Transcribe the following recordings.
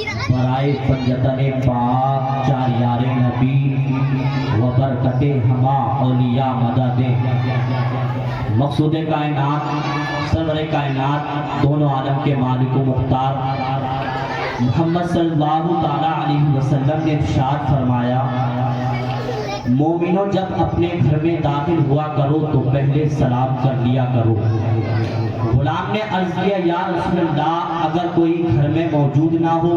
برائے پنجتن پاک چار یار نبی و برکت ہما اولیاء مدد مقصود کائنات سرور کائنات دونوں عالم کے مالک و مختار محمد صلی اللہ تعالیٰ علیہ وسلم نے ارشاد فرمایا، مومنوں جب اپنے گھر میں داخل ہوا کرو تو پہلے سلام کر لیا کرو۔ غلام نے عرض کیا، یا رسول اللہ اگر کوئی گھر میں موجود نہ ہو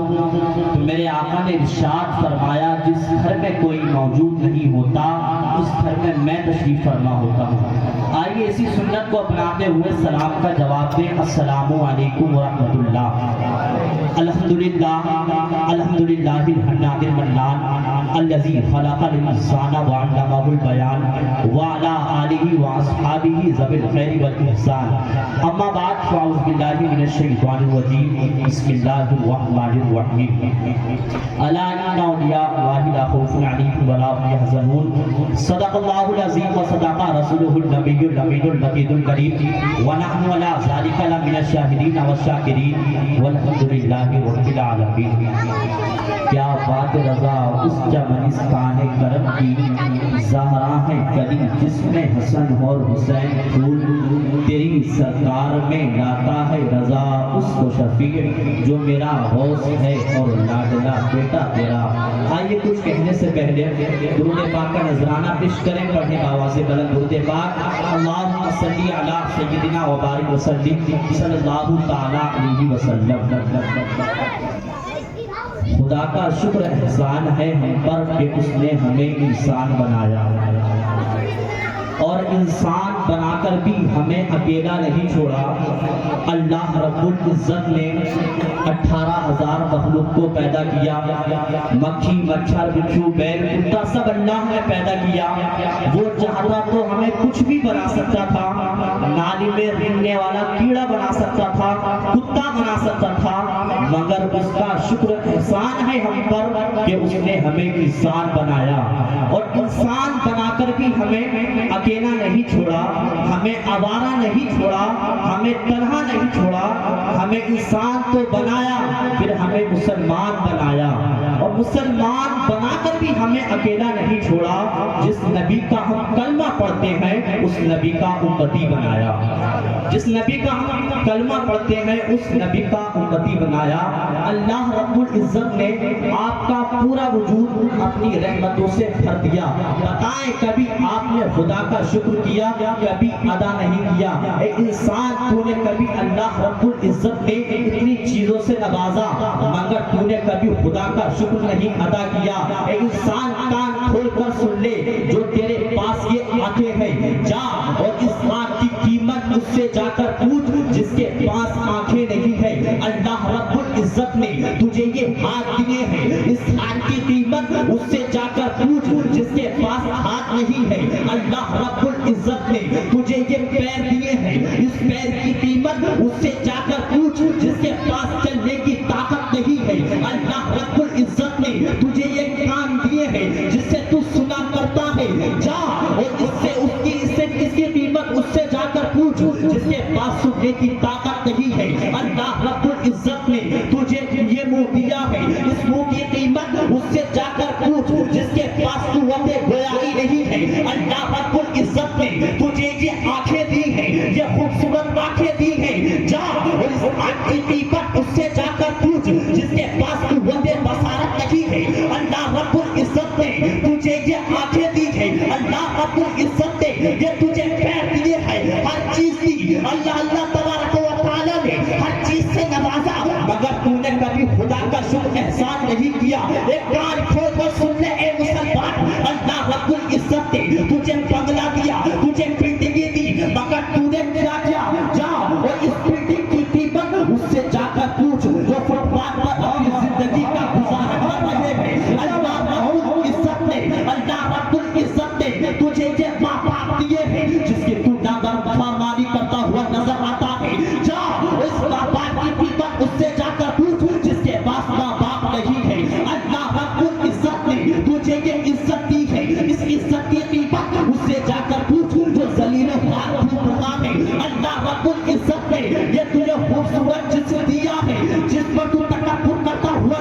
تو میرے آقا نے ارشاد فرمایا، جس گھر میں کوئی موجود نہیں ہوتا اس گھر میں میں تشریف فرما ہوتا ہوں۔ آئیے اسی سنت کو اپناتے ہوئے سلام کا جواب دیں، السلام علیکم ورحمۃ اللہ۔ الحمدللہ الحمدللہ الحنان المنان الذی خلق الانسان وعلمہ البیان وعلی آلہ واصحابہ ذوی الخیر والاحسان، اما بعد فاعوذ باللہ من الشیطان الرجیم، بسم اللہ الرحمن الرحیم۔ الا ان اولیاء اللہ لا خوف علیہم ولا هم يحزنون، صدق اللہ العظیم وصدق رسولہ النبی الامین المجید الکریم، ونحن علی ذلک لمن الشاہدین والشاکرین والحمدللہ رب العالمین۔ کیا بات رضا اس چمنستان کرم کی، زہرا ہے کلی جس میں حسن اور حسین پھول، تیری سرکار میں لاتا ہے رضا اس کو شفیع جو میرا غوث ہے اور لاڈلا بیٹا تیرا۔ آئیے کچھ کہنے سے پہلے درود پاک کا نذرانہ پیش کریں، پڑھیں آواز بلند درود پاک، اللہم صلی علی سیدنا و بارک وسلم صلی اللہ تعالی علیہ وسلم۔ خدا کا شکر احسان ہے ہم پر کہ اس نے ہمیں انسان بنایا، اور انسان بنا کر بھی ہمیں اکیلا نہیں چھوڑا۔ اللہ رب العزت نے 18,000 مخلوق کو پیدا کیا، مکھی مچھر بچھو بیل کتا سب اللہ نے پیدا کیا۔ وہ چاہتا تو ہمیں کچھ بھی بنا سکتا تھا، نالی میں رینگنے والا کیڑا بنا سکتا تھا، کتا بنا سکتا تھا، مگر اس کا شکر احسان ہے ہم پر کہ اس نے ہمیں انسان بنایا، اور انسان بنا کر بھی ہمیں اکیلا نہیں چھوڑا، ہمیں آوارہ نہیں چھوڑا، ہمیں تنہا نہیں چھوڑا، ہمیں انسان تو بنایا پھر ہمیں مسلمان بنایا، اور مسلمان بنا کر بھی ہمیں اکیلا نہیں چھوڑا۔ جس نبی کا ہم کلمہ پڑھتے ہیں اس نبی کا امتی بنایا، جس نبی کا ہم کلمہ پڑھتے ہیں اس نبی کا امتی بنایا۔ اللہ رب العزت نے آپ کا پورا وجود اپنی رحمتوں سے بھر دیا۔ بتائیں کبھی آپ نے خدا کا شکر کیا؟ کبھی ادا نہیں کیا۔ اے انسان تو نے کبھی اللہ رب العزت نے اتنی چیزوں سے نوازا مگر تو نے کبھی خدا کا شکر نہیں ادا کیا۔ اے انسان کان کھول کر سن لے، جو تیرے پاس یہ آنکھیں ہیں جا اور اس آنکھ کی قیمت اس سے جا کر پوچھ جس کے پاس آنکھیں نہیں ہے۔ اللہ رب العزت نے تجھے یہ ہاتھ دیے ہیں، اس ہاتھ کی قیمت اس سے جا کر پوچھ جس کے پاس ہاتھ نہیں ہے۔ اللہ رب العزت نے تجھے یہ پیر دیے ہیں، اس پیر کی قیمت اس سے جا کر پوچھ جس کے پاس چلنے کی طاقت نہیں ہے۔ اللہ رب العزت نے تجھے یہ کان دیے ہیں جس سے تو سنا کرتا ہے، جا اور اس کی قیمت اس سے جا کر پوچھ جس کے پاس سننے کی طاقت نہیں ہے۔ اللہ رب العزت نے تجھے یہ منہ دیا ہے، اس منہ کی قیمت اس سے جا کر پوچھ جس کے پاس قوت گویائی نہیں ہے۔ اللہ رب العزت نے تجھے یہ آنکھیں دی ہیں، یہ خوبصورت آنکھیں دی ہیں، جا اور اس آنکھ کی قیمت اس سے جا کر پوچھ جس کے پاس قوت بصارت نہیں ہے۔ اللہ رب العزت نے تجھے یہ آنکھیں دی ہیں، اللہ رب العزت نے یہ تجھے پیر دیے ہیں، ہر چیز دی۔ اللہ تبارک و تعالیٰ نے ہر چیز سے نوازا مگر تو نے کبھی خدا کا شکر احسان نہیں کیا۔ ایک کان کھول کر سن لے اے مسلمان، اللہ رب العزت نے تجھے بنگلہ دیا، تجھے بلڈنگیں دی مگر تو نے کیا کیا؟ جا اور اس بلڈنگ کی قیمت اس سے جا کر پوچھ جو فٹ پاتھ پر اپنی زندگی کا گزارا کر رہے ہیں۔ اللہ رب العزت نے تجھے یہ ماں باپ دیے ہیں جس کی تو نافرمانی کرتا ہوا نظر آتا ہے، جا اس ماں باپ کی قیمت اس سے جا کر پوچھ جس کے پاس ماں باپ نہیں ہے۔ اللہ رب العزت نے تجھے یہ عزت دی ہے، اس عزت کی قیمت اس سے جا کر پوچھ جو ذلیل و خوار مقام ہے۔ اللہ رب العزت نے یہ تجھے خوبصورت جسم دیا ہے جس پر تو تکبر کرتا ہوا